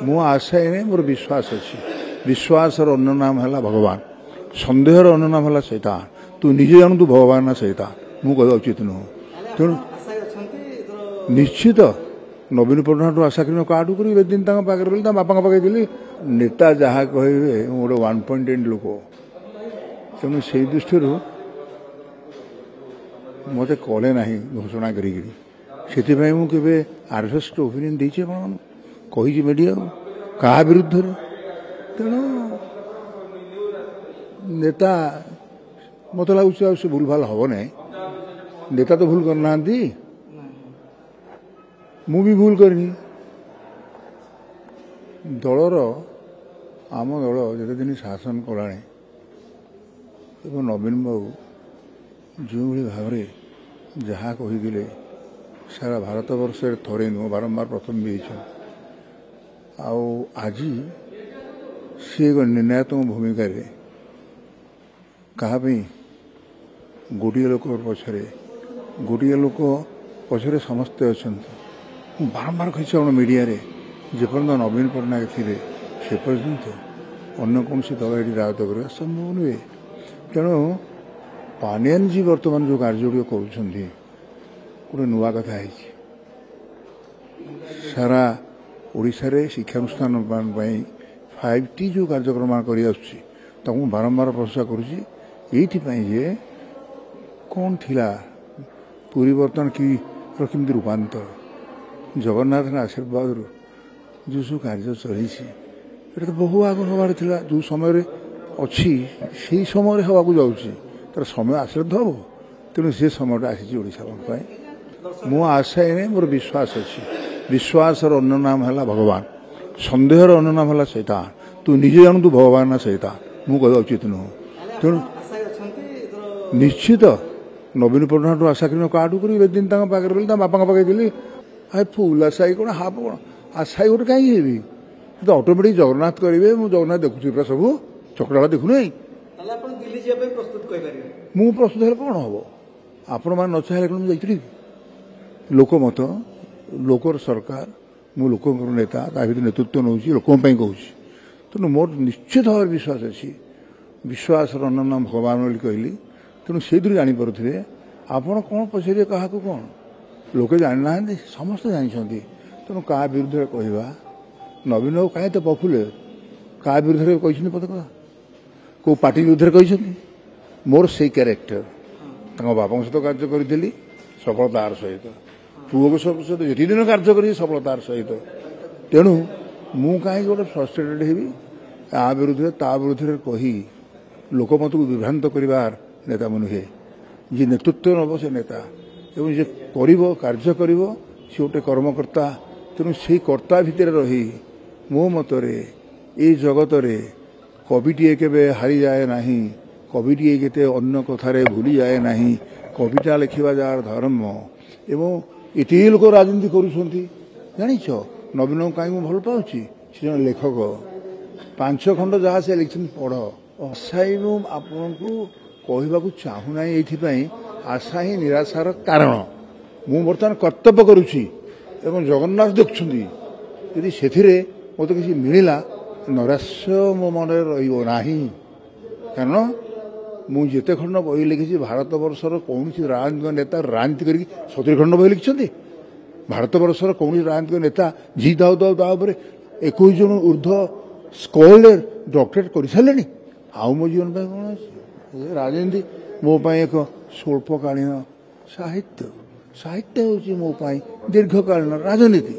मु आशा नहीं मोर विश्वास अच्छी विश्वास अन्य नाम है भगवान सन्देहर अन्य नाम है शैतान तू निजे जानू तू भगवान ना शैतान मु कहवा उचित नुह तेणु निश्चित नवीन पट्टनायक आशा कर काटू कर दिन पाखे रही बापा पाखे दिल्ली नेता जहाँ कहे गोटे 1.8 लोक तेणु से दृष्टि मत कले ना घोषणा करी मुझे आरएसएस ओपिनियन देचे कही मीडिया क्या विरुद्ध तेणु नेता मत लगुच से भूल भाल हम ना नेता तो भूल करना मु भी भूल करनी दलर आम दल जिते दिन शासन कला नवीन बाबू जो भाव जहाँ कही सारा भारत वर्ष थरे नुह बारंबार प्रथम भी आज सी एक निर्णायक भूमिका क्या गोटे लोक पछरे गोटे लोक पछरे समस्ते अच्छा बारंबार कही मीडिया रे जेपर्यंत नवीन पट्टनायक थे से पर्यंत अन्य कौन दल ये राजत करवा संभव नुहे तेणु पानियान जी बर्तमान जो कार्य कर नुआ कथा है सारा ओडिशा रे शिक्षानुष्ठान 5T जो कार्यक्रम कर बारंबार प्रशंसा करुच्ची ये कौन थिला परिवर्तन की रूपांतर जगन्नाथ आशीर्वाद जो सब कार्य चली तो बहु आग हबार जो समय अच्छी से समय हवा जाऊँगी तार समय आसले तो हम तेणु से समय आसी मु आशा नहीं मोर विश्वास अच्छी विश्वास अन्य नाम है भगवान सन्देहर अन्य नाम है शैतान तू निजे जानू तू भगवान ना शैतान मु कहवा उचित नुह तेणु निश्चित नवीन पट्टनायक आशा कर काटू कर दिन पाखे रही बापा पाखे दिल्ली हाई फुल आशाई कौन हाफ कौन आशाई गोटे कहीं तो अटोमेटिक जगन्नाथ करेंगे मुझे जगन्नाथ देखुची पूरा सब चकड़ा देखुना मु प्रस्तुत है कौन हम आपण मैंने न चाहे जाइए लोकमत लोकर सरकार मु लोक नेता नेतृत्व नौ लोक कहूँ तेणु मोर निश्चित भाव विश्वास अच्छी विश्वास अन्य नाम भगवान कहली तेणु से जापे आपण कौन पचारे क्या कौन लोके जाना समस्त जानते तेणु क्या विरुद्ध कहवा नवीन बाबू कहीं तो पफुले क्या विरुद्ध कहते पद कथा कौ पार्टी विरुद्ध कहते मोर से क्यारेक्टर बापा सहित कार्य करी सफलतार सहित पुओ सहित जी दिन कार्य कर सफलतार सहित तेणु मु कहीं गोटे फ्रस्ट्रेटेड हेबी आ विरुद्ध ता विरुद्ध कही लोकमत को विभ्रांत कर नेता नुहे जी नेतृत्व नब से नेता एवं जे कार्य कर सी गोटे कर्मकर्ता तेणु से कर्ता भितर रही मो मतरे ये जगत रे कविटे केबे हारी जाए नहीं कविटे केते अन्य कथारे भूली जाए नहीं कविता लिखा जार धर्म एवं एत लोक राजनीति करुँच जाच नवीन कहीं भल पाऊँगी से जन लेखक 5 खंड जहाँ से लिखिं पढ़ आशा ही आपन को कहवाक चाहूना ये आशा ही निराशार कारण मु बर्तमान कर्तव्य करुच्ची एवं जगन्नाथ देखुं यदि से मत किसी मिलला नैराश्य मो मन रहा कारण मुझे खंड बही लिखी भारत वर्षर कौन राजनीतिक नेता राजनीति कर 70 खंड बही लिखिं भारत वर्षर कौन राजनीतिक नेता जी दाऊ 21 जन ऊर्ध स्कॉलर डॉक्टरेट कर सारे आउ मो जीवन कौन अच्छे राजनीति मोपाई एक स्वल्पकालीन साहित्य साहित्य हूँ मोपाई दीर्घकालीन राजनीति।